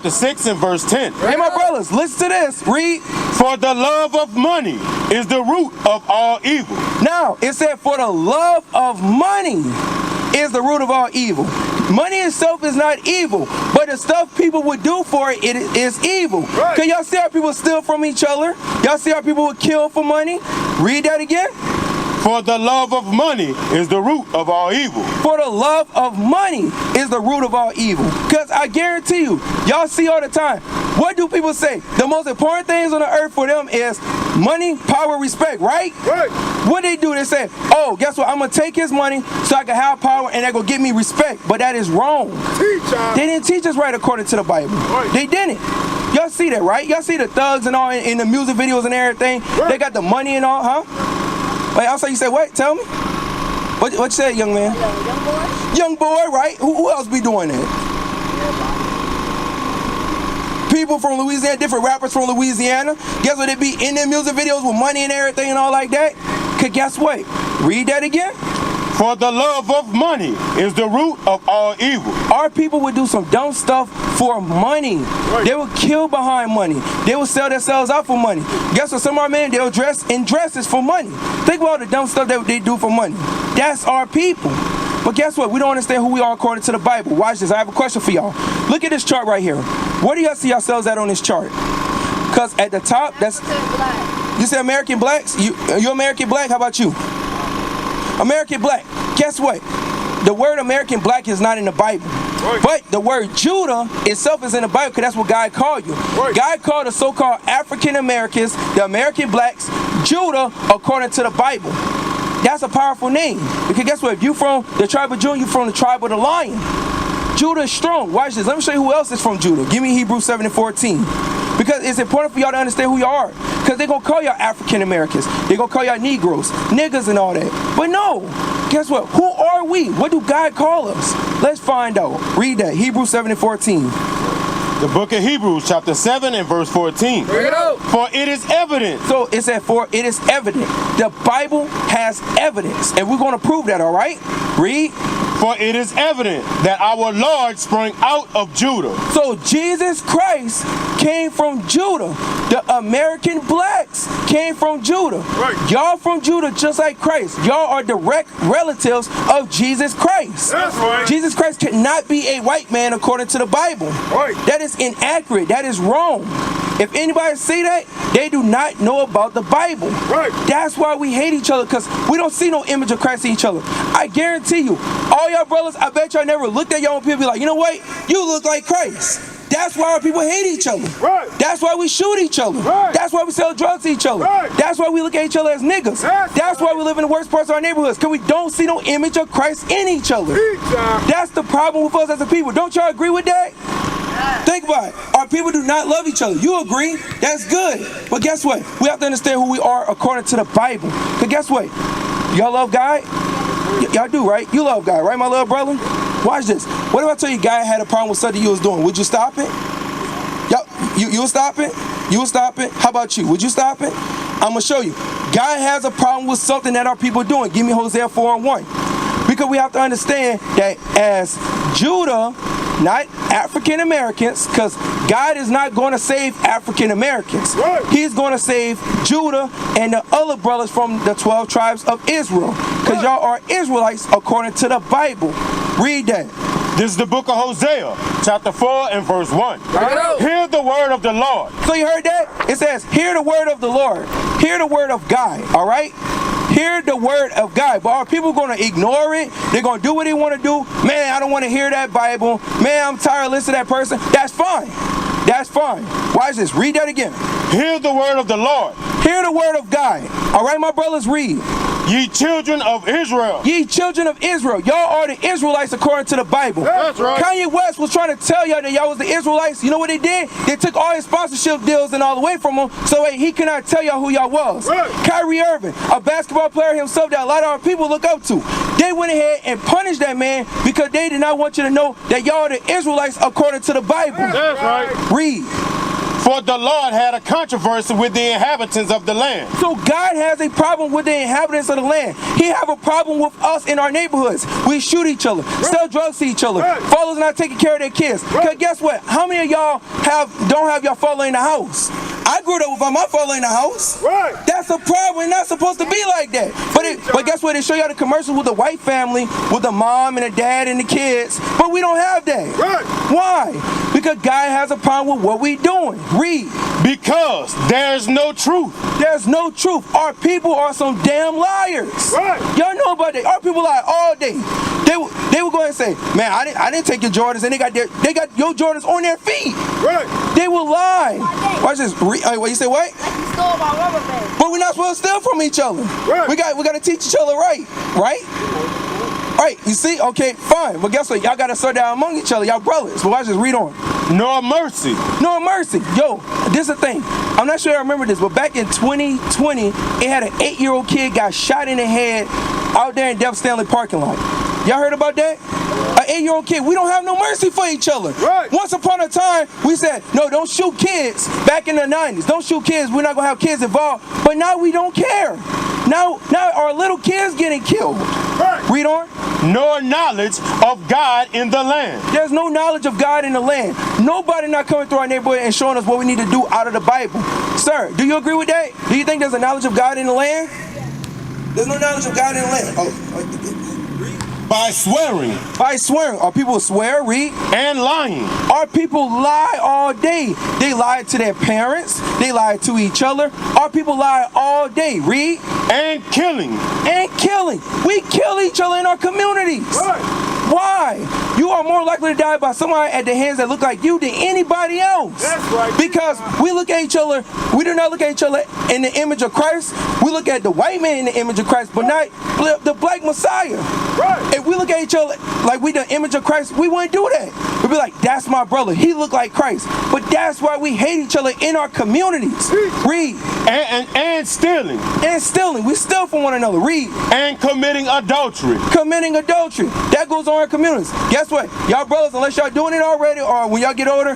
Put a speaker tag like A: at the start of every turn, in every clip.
A: chapter 6 and verse 10.
B: Hey, my brothers, listen to this. Read.
A: For the love of money is the root of all evil.
B: Now, it said, for the love of money is the root of all evil. Money itself is not evil, but the stuff people would do for it, it is evil.
C: Right.
B: Can y'all see how people steal from each other? Y'all see how people would kill for money? Read that again.
A: For the love of money is the root of all evil.
B: For the love of money is the root of all evil. Because I guarantee you, y'all see all the time, what do people say? The most important things on the earth for them is money, power, respect, right?
C: Right.
B: What they do, they say, oh, guess what? I'm going to take his money so I can have power and they're going to give me respect. But that is wrong. They didn't teach us right according to the Bible.
C: Right.
B: They didn't. Y'all see that, right? Y'all see the thugs and all in the music videos and everything?
C: Right.
B: They got the money and all, huh? Wait, also you said what? Tell me. What you said, young man?
D: Young boy.
B: Young boy, right? Who else be doing that? People from Louisiana, different rappers from Louisiana. Guess what? They be in their music videos with money and everything and all like that. Cause guess what? Read that again.
A: For the love of money is the root of all evil.
B: Our people would do some dumb stuff for money.
C: Right.
B: They would kill behind money. They would sell themselves out for money. Guess what? Some of our men, they'll dress in dresses for money. Think about all the dumb stuff that they do for money. That's our people. But guess what? We don't understand who we are according to the Bible. Watch this. I have a question for y'all. Look at this chart right here. Where do y'all see yourselves at on this chart? Because at the top, that's...
D: Black.
B: You say American blacks? You American black? How about you? American black. Guess what? The word American black is not in the Bible.
C: Right.
B: But the word Judah itself is in the Bible because that's what God called you.
C: Right.
B: God called the so-called African Americans, the American blacks, Judah according to the Bible. That's a powerful name. Because guess what? If you from the tribe of Judah, you from the tribe of the lion. Judah is strong. Watch this. Let me show you who else is from Judah. Give me Hebrews 7 and 14. Because it's important for y'all to understand who y'all are. Because they're going to call y'all African Americans. They're going to call y'all Negroes, niggas and all that. But no. Guess what? Who are we? What do God call us? Let's find out. Read that. Hebrews 7 and 14.
A: The book of Hebrews chapter 7 and verse 14.
B: Bring it out.
A: For it is evident.
B: So it said, for it is evident. The Bible has evidence. And we're going to prove that, all right? Read.
A: For it is evident that our Lord sprang out of Judah.
B: So Jesus Christ came from Judah. The American blacks came from Judah.
C: Right.
B: Y'all from Judah just like Christ. Y'all are direct relatives of Jesus Christ.
C: That's right.
B: Jesus Christ cannot be a white man according to the Bible.
C: Right.
B: That is inaccurate. That is wrong. If anybody say that, they do not know about the Bible.
C: Right.
B: That's why we hate each other, because we don't see no image of Christ in each other. I guarantee you, all y'all brothers, I bet y'all never looked at y'all people and be like, you know what? You look like Christ. That's why our people hate each other.
C: Right.
B: That's why we shoot each other.
C: Right.
B: That's why we sell drugs to each other.
C: Right.
B: That's why we look at each other as niggas. That's why we live in the worst parts of our neighborhoods, because we don't see no image of Christ in each other. That's the problem with us as a people. Don't y'all agree with that? Think about it. Our people do not love each other. You agree? That's good. But guess what? We have to understand who we are according to the Bible. But guess what? Y'all love God? Y'all do, right? You love God, right, my little brother? Watch this. What if I tell you God had a problem with something you was doing? Would you stop it? You will stop it? You will stop it? How about you? Would you stop it? I'm going to show you. God has a problem with something that our people are doing. Give me Hosea 4 and 1. Because we have to understand that as Judah, not African Americans, because God is not going to save African Americans.
C: Right.
B: He's going to save Judah and the other brothers from the 12 tribes of Israel. Because y'all are Israelites according to the Bible. Read that.
A: This is the book of Hosea, chapter 4 and verse 1. Hear the word of the Lord.
B: So you heard that? It says, hear the word of the Lord. Hear the word of God, all right? Hear the word of God. But are people going to ignore it? They're going to do what they want to do? Man, I don't want to hear that Bible. Man, I'm tired of listening to that person. That's fine. That's fine. Watch this. Read that again.
A: Hear the word of the Lord.
B: Hear the word of God. All right, my brothers, read.
A: Ye children of Israel.
B: Ye children of Israel. Y'all are the Israelites according to the Bible.
A: That's right.
B: Kanye West was trying to tell y'all that y'all was the Israelites. You know what they did? They took all his sponsorship deals and all away from him, so he cannot tell y'all who y'all was.
C: Right.
B: Kyrie Irving, a basketball player himself that a lot of our people look up to. They went ahead and punished that man because they did not want you to know that y'all are the Israelites according to the Bible.
A: That's right.
B: Read.
A: For the Lord had a controversy with the inhabitants of the land.
B: So God has a problem with the inhabitants of the land. He have a problem with us in our neighborhoods. We shoot each other, sell drugs to each other. Fathers not taking care of their kids. Because guess what? How many of y'all don't have your father in the house? I grew up without my father in the house. That's a problem. We're not supposed to be like that. But guess what? They show y'all the commercials with the white family, with the mom and the dad and the kids. But we don't have that. Why? Because God has a problem with what we doing. Read.
A: Because there's no truth.
B: There's no truth. Our people are some damn liars. Y'all know about that. Our people lie all day. They will go ahead and say, man, I didn't take your Jordans, and they got your Jordans on their feet. They will lie. Watch this. What you say? What?
D: You stole my rubber band.
B: But we're not supposed to steal from each other. We got to teach each other right. Right? You see? Okay, fine. But guess what? Y'all got to sort out among each other. Y'all brothers. But watch this. Read on.
A: Nor mercy.
B: Nor mercy. Yo, this is the thing. I'm not sure I remember this, but back in 2020, it had an 8-year-old kid got shot in the head out there in Def Stanley parking lot. Y'all heard about that? An 8-year-old kid. We don't have no mercy for each other. Once upon a time, we said, no, don't shoot kids. Back in the 90s, don't shoot kids. We're not going to have kids involved. But now we don't care. Now our little kids getting killed. Read on.
A: Nor knowledge of God in the land.
B: There's no knowledge of God in the land. Nobody not coming through our neighborhood and showing us what we need to do out of the Bible. Sir, do you agree with that? Do you think there's a knowledge of God in the land? There's no knowledge of God in the land.
A: By swearing.
B: By swearing. Our people swear, read.
A: And lying.
B: Our people lie all day. They lie to their parents. They lie to each other. Our people lie all day, read.
A: And killing.
B: And killing. We kill each other in our communities. Why? You are more likely to die by somebody at the hands that look like you than anybody else.
A: That's right.
B: Because we look at each other, we do not look at each other in the image of Christ. We look at the white man in the image of Christ, but not the black Messiah. If we look at each other like we the image of Christ, we wouldn't do that. We'd be like, that's my brother. He look like Christ. But that's why we hate each other in our communities. Read.
A: And stealing.
B: And stealing. We steal from one another. Read.
A: And committing adultery.
B: Committing adultery. That goes on in communities. Guess what? Y'all brothers, unless y'all doing it already, or when y'all get older,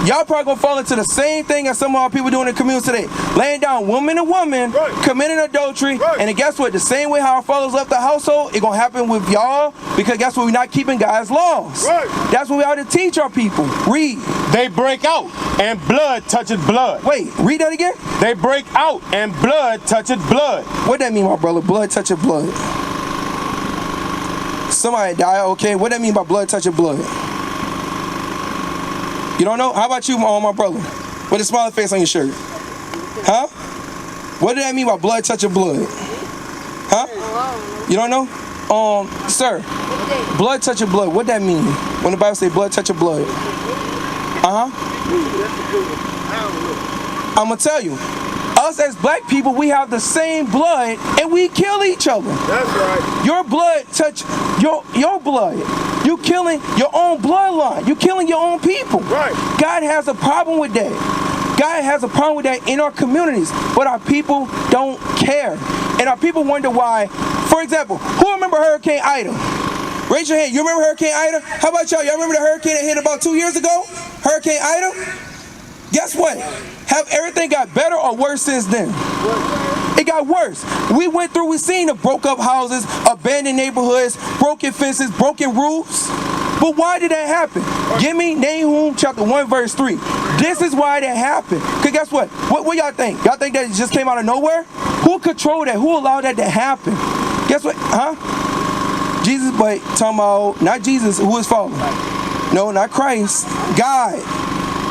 B: y'all probably gonna fall into the same thing as some of our people doing in communities today. Laying down woman to woman, committing adultery, and then guess what? The same way how our fathers left the household, it's gonna happen with y'all, because guess what? We're not keeping God's laws. That's what we ought to teach our people. Read.
A: They break out, and blood touches blood.
B: Wait, read that again?
A: They break out, and blood touches blood.
B: What that mean, my brother? Blood touching blood. Somebody die, okay? What that mean by blood touching blood? You don't know? How about you, my brother? With a smiling face on your shirt. Huh? What did that mean by blood touching blood? Huh? You don't know? Sir, blood touching blood, what that mean? When the Bible say blood touching blood? I'm gonna tell you. Us as black people, we have the same blood and we kill each other.
A: That's right.
B: Your blood touch your blood. You killing your own bloodline. You killing your own people.
A: Right.
B: God has a problem with that. God has a problem with that in our communities, but our people don't care. And our people wonder why. For example, who remember Hurricane Ida? Raise your hand. You remember Hurricane Ida? How about y'all? Y'all remember the hurricane that hit about 2 years ago? Hurricane Ida? Guess what? Have everything got better or worse since then? It got worse. We seen the broke up houses, abandoned neighborhoods, broken fences, broken roofs. But why did that happen? Give me Nahum chapter 1 verse 3. This is why that happened. Because guess what? What y'all think? Y'all think that it just came out of nowhere? Who controlled that? Who allowed that to happen? Guess what? Jesus, but talking about, not Jesus, who is falling? No, not Christ. God.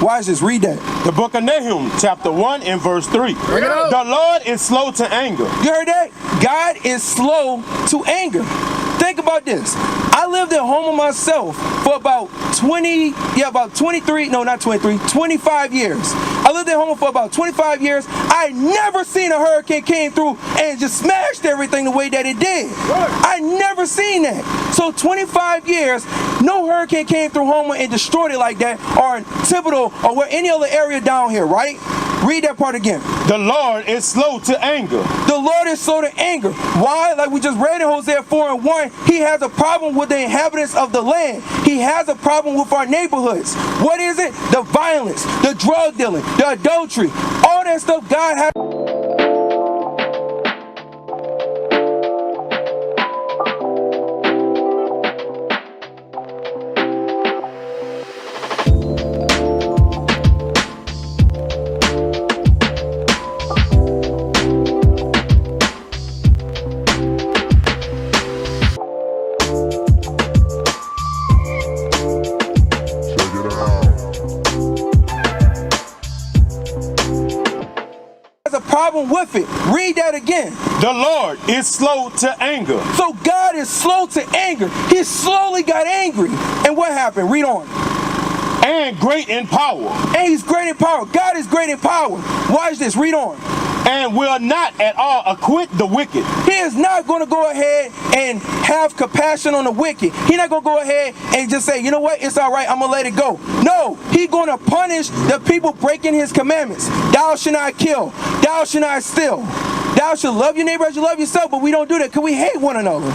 B: Watch this, read that.
A: The book of Nahum, chapter 1 and verse 3. The Lord is slow to anger.
B: You heard that? God is slow to anger. Think about this. I lived at home myself for about 25 years. I lived at home for about 25 years. I never seen a hurricane came through and just smashed everything the way that it did. I never seen that. So 25 years, no hurricane came through Homer and destroyed it like that, or in Thibodeau, or any other area down here, right? Read that part again.
A: The Lord is slow to anger.
B: The Lord is slow to anger. Why? Like we just read in Hosea 4:1, he has a problem with the inhabitants of the land. He has a problem with our neighborhoods. What is it? The violence, the drug dealing, the adultery, all that stuff God has. With it. Read that again.
A: The Lord is slow to anger.
B: So God is slow to anger. He slowly got angry. And what happened? Read on.
A: And great in power.
B: And he's great in power. God is great in power. Watch this. Read on.
A: And will not at all acquit the wicked.
B: He is not going to go ahead and have compassion on the wicked. He's not going to go ahead and just say, you know what, it's all right, I'm going to let it go. No, he's going to punish the people breaking his commandments. Thou shalt not kill. Thou shalt not steal. Thou shalt love your neighbor as you love yourself, but we don't do that because we hate one another.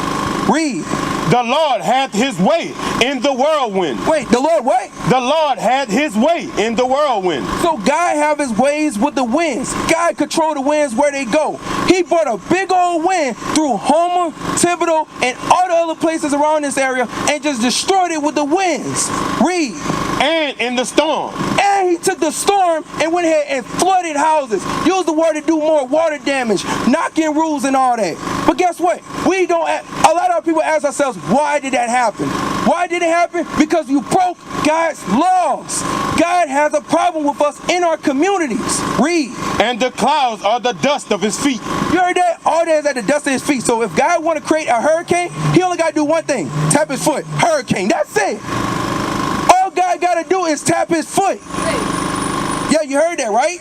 B: Read.
A: The Lord hath his way in the whirlwind.
B: Wait, the Lord what?
A: The Lord had his way in the whirlwind.
B: So God have his ways with the winds. God control the winds where they go. He brought a big old wind through Homer, Thibodeau, and all the other places around this area and just destroyed it with the winds. Read.
A: And in the storm.
B: And he took the storm and went ahead and flooded houses. Used the word to do more water damage, knocking roofs and all that. But guess what? We don't. A lot of people ask ourselves, why did that happen? Why did it happen? Because you broke God's laws. God has a problem with us in our communities. Read.
A: And the clouds are the dust of his feet.
B: You heard that? All that is at the dust of his feet. So if God want to create a hurricane, he only got to do one thing. Tap his foot. Hurricane. That's it. All God got to do is tap his foot. Yeah, you heard that, right?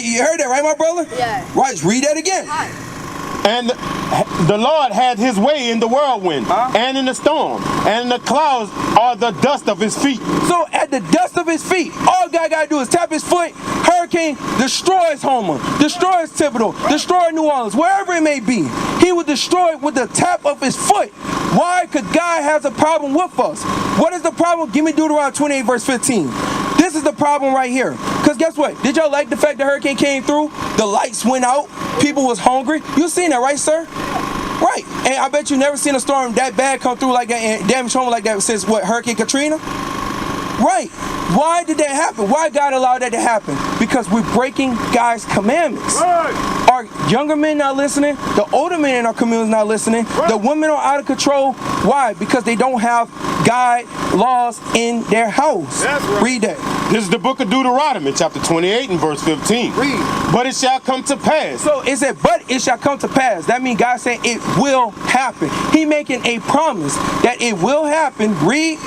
B: You heard that, right, my brother?
D: Yeah.
B: Right, read that again.
A: And the Lord had his way in the whirlwind and in the storm, and the clouds are the dust of his feet.
B: So at the dust of his feet, all God got to do is tap his foot. Hurricane destroys Homer, destroys Thibodeau, destroys New Orleans, wherever it may be. He would destroy it with the tap of his foot. Why? Because God has a problem with us. What is the problem? Give me Deuteronomy 28 verse 15. This is the problem right here. Because guess what? Did y'all like the fact the hurricane came through? The lights went out. People was hungry. You seen that, right, sir? Right. And I bet you never seen a storm that bad come through like that and damage home like that since, what, Hurricane Katrina? Right. Why did that happen? Why God allowed that to happen? Because we're breaking God's commandments. Right. Our younger men not listening. The older men in our community not listening. Right. The women are out of control. Why? Because they don't have God laws in their house. Right. Read that.
A: This is the book of Deuteronomy, chapter 28 and verse 15.
B: Read.
A: But it shall come to pass.
B: So it said, but it shall come to pass. That means God saying it will happen. He making a promise that it will happen. Read.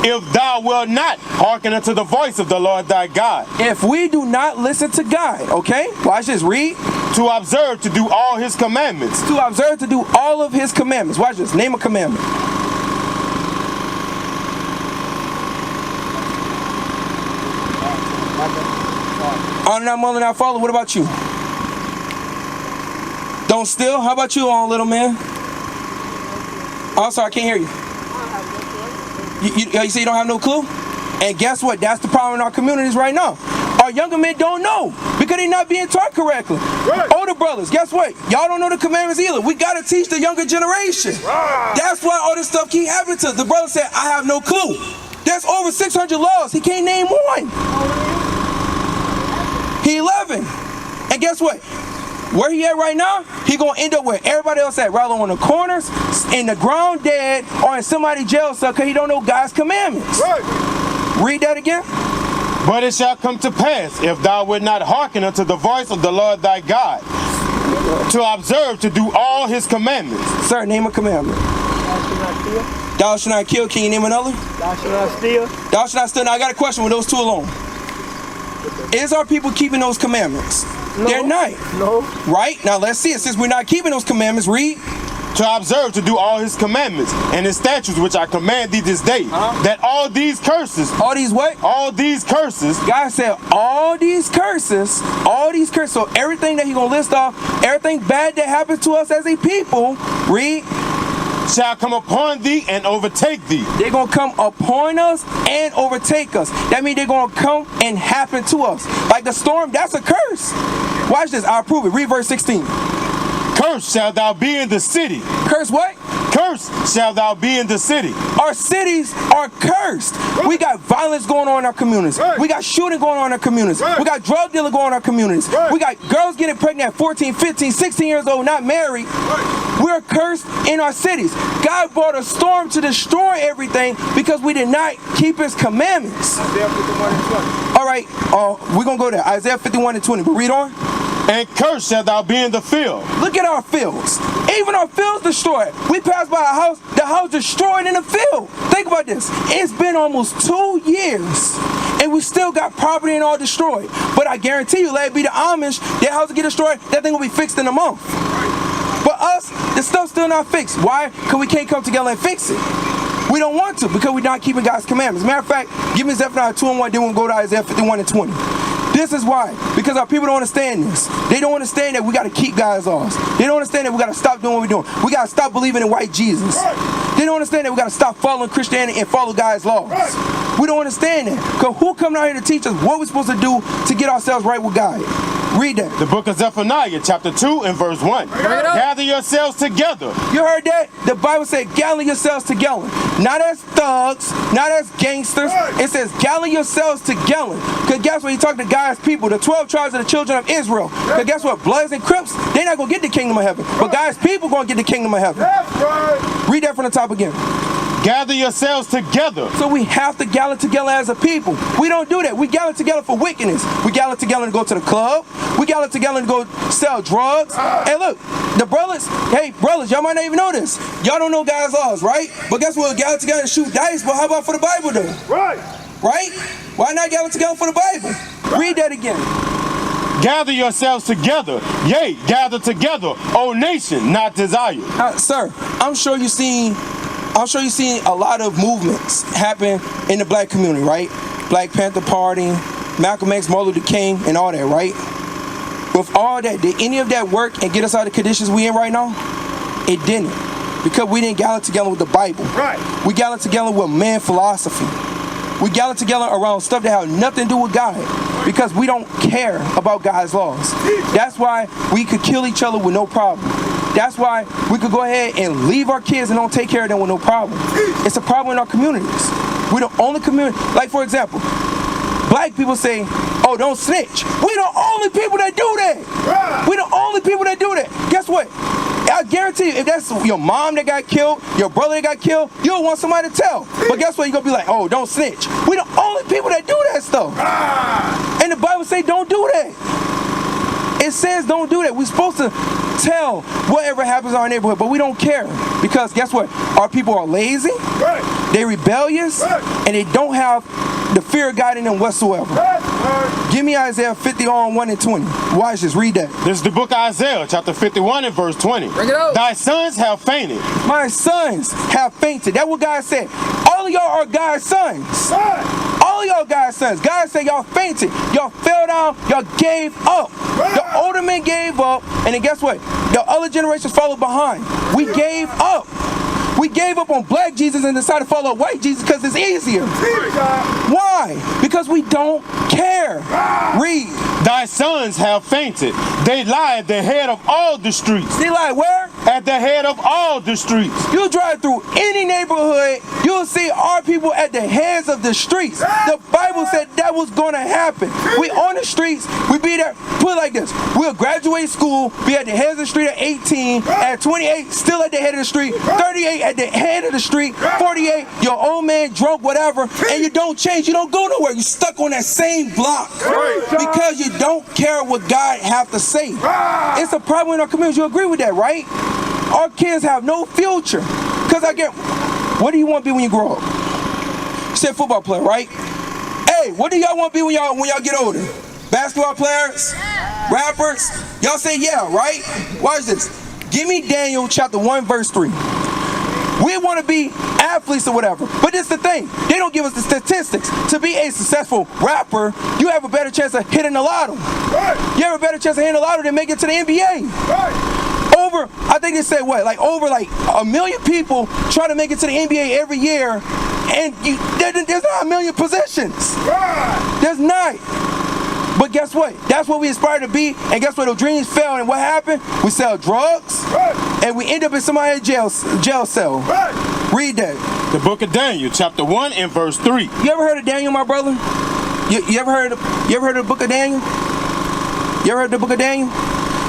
A: If thou wilt not hearken unto the voice of the Lord thy God.
B: If we do not listen to God, okay? Watch this, read.
A: To observe to do all his commandments.
B: To observe to do all of his commandments. Watch this, name a commandment. Honor not mother, not father. What about you? Don't steal. How about you, little man? Oh, sorry, I can't hear you. You say you don't have no clue? And guess what? That's the problem in our communities right now. Our younger men don't know because they're not being taught correctly. Right. Older brothers, guess what? Y'all don't know the commandments either. We got to teach the younger generation. Right. That's why all this stuff keep happening to us. The brother said, I have no clue. There's over 600 laws. He can't name one. He 11. And guess what? Where he at right now, he gonna end up where everybody else at, rather on the corners, in the ground dead, or in somebody's jail cell because he don't know God's commandments. Right. Read that again.
A: But it shall come to pass, if thou wilt not hearken unto the voice of the Lord thy God, to observe to do all his commandments.
B: Sir, name a commandment.
D: Thou shalt not kill.
B: Thou shalt not kill. Can you name another?
D: Thou shalt not steal.
B: Thou shalt not steal. Now I got a question with those two alone. Is our people keeping those commandments?
D: No.
B: They're not.
D: No.
B: Right? Now let's see it. Since we're not keeping those commandments, read.
A: to observe to do all his commandments and his statutes which I command thee this day, that all these curses,
B: All these what?
A: all these curses,
B: God said all these curses. So everything that he gonna list off, everything bad that happens to us as a people, read,
A: shall come upon thee and overtake thee.
B: they're gonna come upon us and overtake us. That means they're gonna come and happen to us. Like the storm, that's a curse. Watch this, I'll prove it. Read verse 16.
A: Cursed shalt thou be in the city.
B: Curse what?
A: Cursed shalt thou be in the city.
B: Our cities are cursed. We got violence going on in our communities. We got shooting going on in our communities. We got drug dealing going on in our communities. We got girls getting pregnant at 14, 15, 16 years old, not married. We're cursed in our cities. God brought a storm to destroy everything because we did not keep his commandments. All right, we're going to go there. Isaiah 51 and 20, but read on.
A: And cursed shalt thou be in the field.
B: Look at our fields. Even our fields destroyed. We passed by a house, the house destroyed in the field. Think about this. It's been almost 2 years and we still got property and all destroyed. But I guarantee you, let it be the Amish, their house will get destroyed, that thing will be fixed in a month. But us, the stuff's still not fixed. Why? Because we can't come together and fix it. We don't want to because we're not keeping God's commandments. Matter of fact, give me Zephaniah 2 and 1, then we'll go to Isaiah 51 and 20. This is why. Because our people don't understand this. They don't understand that we got to keep God's laws. They don't understand that we got to stop doing what we're doing. We got to stop believing in white Jesus. They don't understand that we got to stop following Christianity and follow God's laws. We don't understand that. Because who come out here to teach us what we're supposed to do to get ourselves right with God? Read that.
A: The book of Zephaniah, chapter 2 and verse 1. Gather yourselves together.
B: You heard that? The Bible said, gather yourselves together. Not as thugs, not as gangsters. It says, gather yourselves together. Because guess what? He talked to God's people, the 12 tribes of the children of Israel. Because guess what? Bloods and Crips, they're not going to get the kingdom of heaven. But God's people going to get the kingdom of heaven. Read that from the top again.
A: Gather yourselves together.
B: So we have to gather together as a people. We don't do that. We gather together for wickedness. We gather together to go to the club. We gather together to go sell drugs. Hey, look, the brothers, hey, brothers, y'all might not even know this. Y'all don't know God's laws, right? But guess what? We gather together and shoot dice. But how about for the Bible, though? Right? Why not gather together for the Bible? Read that again.
A: Gather yourselves together. Yea, gather together, O nation, not desire.
B: Sir, I'm sure you've seen a lot of movements happen in the black community, right? Black Panther Party, Malcolm X, Martin Luther King, and all that, right? With all that, did any of that work and get us out of the conditions we in right now? It didn't. Because we didn't gather together with the Bible. We gathered together with man philosophy. We gathered together around stuff that have nothing to do with God. Because we don't care about God's laws. That's why we could kill each other with no problem. That's why we could go ahead and leave our kids and don't take care of them with no problem. It's a problem in our communities. We're the only community. Like, for example, black people say, oh, don't snitch. We're the only people that do that. We're the only people that do that. Guess what? I guarantee you, if that's your mom that got killed, your brother that got killed, you'll want somebody to tell. But guess what? You're going to be like, oh, don't snitch. We're the only people that do that stuff. And the Bible say don't do that. It says don't do that. We're supposed to tell whatever happens in our neighborhood, but we don't care. Because guess what? Our people are lazy, they're rebellious, and they don't have the fear of God in them whatsoever. Give me Isaiah 51 and 20. Watch this, read that.
A: This is the book of Isaiah, chapter 51 and verse 20.
B: Bring it out.
A: Thy sons have fainted.
B: My sons have fainted. That's what God said. All of y'all are God's sons. All of y'all God's sons. God said y'all fainted. Y'all fell down. Y'all gave up. The older men gave up. And then guess what? The other generations followed behind. We gave up. We gave up on black Jesus and decided to follow white Jesus because it's easier. Why? Because we don't care. Read.
A: Thy sons have fainted. They lie at the head of all the streets.
B: They lie where?
A: At the head of all the streets.
B: You drive through any neighborhood, you'll see our people at the heads of the streets. The Bible said that was going to happen. We on the streets, we be there. Put it like this. We'll graduate school, be at the head of the street at 18, at 28, still at the head of the street, 38 at the head of the street, 48, your old man drunk, whatever, and you don't change. You don't go nowhere. You're stuck on that same block because you don't care what God have to say. It's a problem in our community. You agree with that, right? Our kids have no future. Because I get, what do you want to be when you grow up? You said football player, right? Hey, what do y'all want to be when y'all get older? Basketball players? Rappers? Y'all say yeah, right? Watch this. Give me Daniel chapter 1, verse 3. We want to be athletes or whatever, but this is the thing. They don't give us the statistics. To be a successful rapper, you have a better chance of hitting the lotto. Right. You have a better chance of hitting the lotto than making it to the NBA. Right. I think they said over 1 million people try to make it to the NBA every year, and there's not 1 million positions. Right. There's not. But guess what? That's what we aspire to be, and guess what? Those dreams fail, and what happened? We sell drugs, right, and we end up in somebody's jail cell. Right. Read that.
A: The book of Daniel, chapter 1 and verse 3.
B: You ever heard of Daniel, my brother? You ever heard of the book of Daniel? You ever heard the book of Daniel?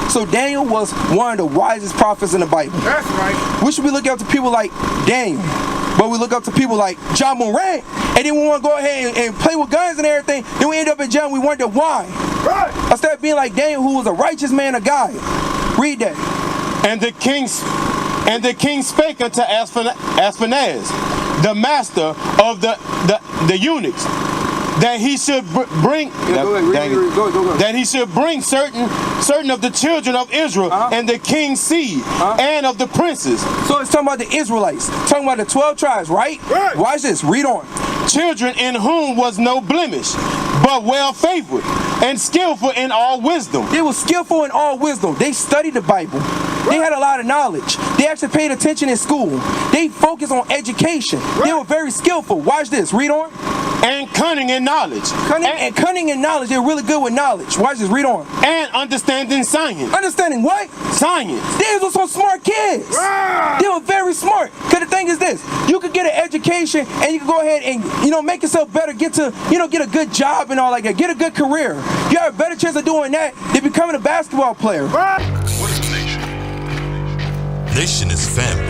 B: So Daniel was one of the wisest prophets in the Bible. That's right. We should be looking up to people like Daniel, but we look up to people like John Morant, and then we want to go ahead and play with guns and everything. Then we end up in jail and we wonder why. Right. Instead of being like Daniel, who was a righteous man of God. Read that.
A: And the king spake unto Aspenaz, the master of the eunuchs, that he should bring that he should bring certain of the children of Israel and the king's seed and of the princes.
B: So it's talking about the Israelites, talking about the 12 tribes, right? Right. Watch this. Read on.
A: Children in whom was no blemish, but well favored and skillful in all wisdom.
B: They were skillful in all wisdom. They studied the Bible. They had a lot of knowledge. They actually paid attention in school. They focused on education. They were very skillful. Watch this. Read on.
A: And cunning in knowledge.
B: Cunning in knowledge. They're really good with knowledge. Watch this. Read on.
A: And understanding science.
B: Understanding what?
A: Science.
B: These were some smart kids. They were very smart. Because the thing is this. You could get an education and you can go ahead and, make yourself better. Get a good job and all like that. Get a good career. You have a better chance of doing that than becoming a basketball player.
C: What is a nation? Nation is family.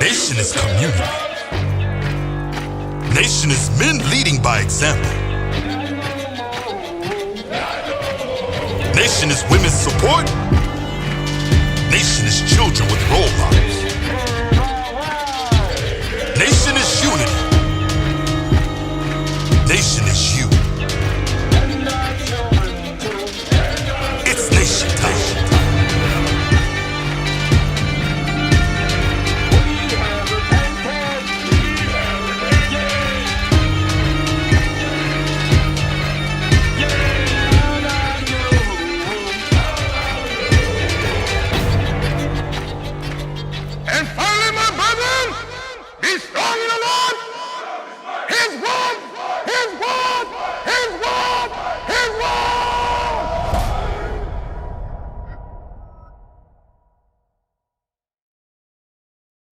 C: Nation is community. Nation is men leading by example. Nation is women's support. Nation is children with role models.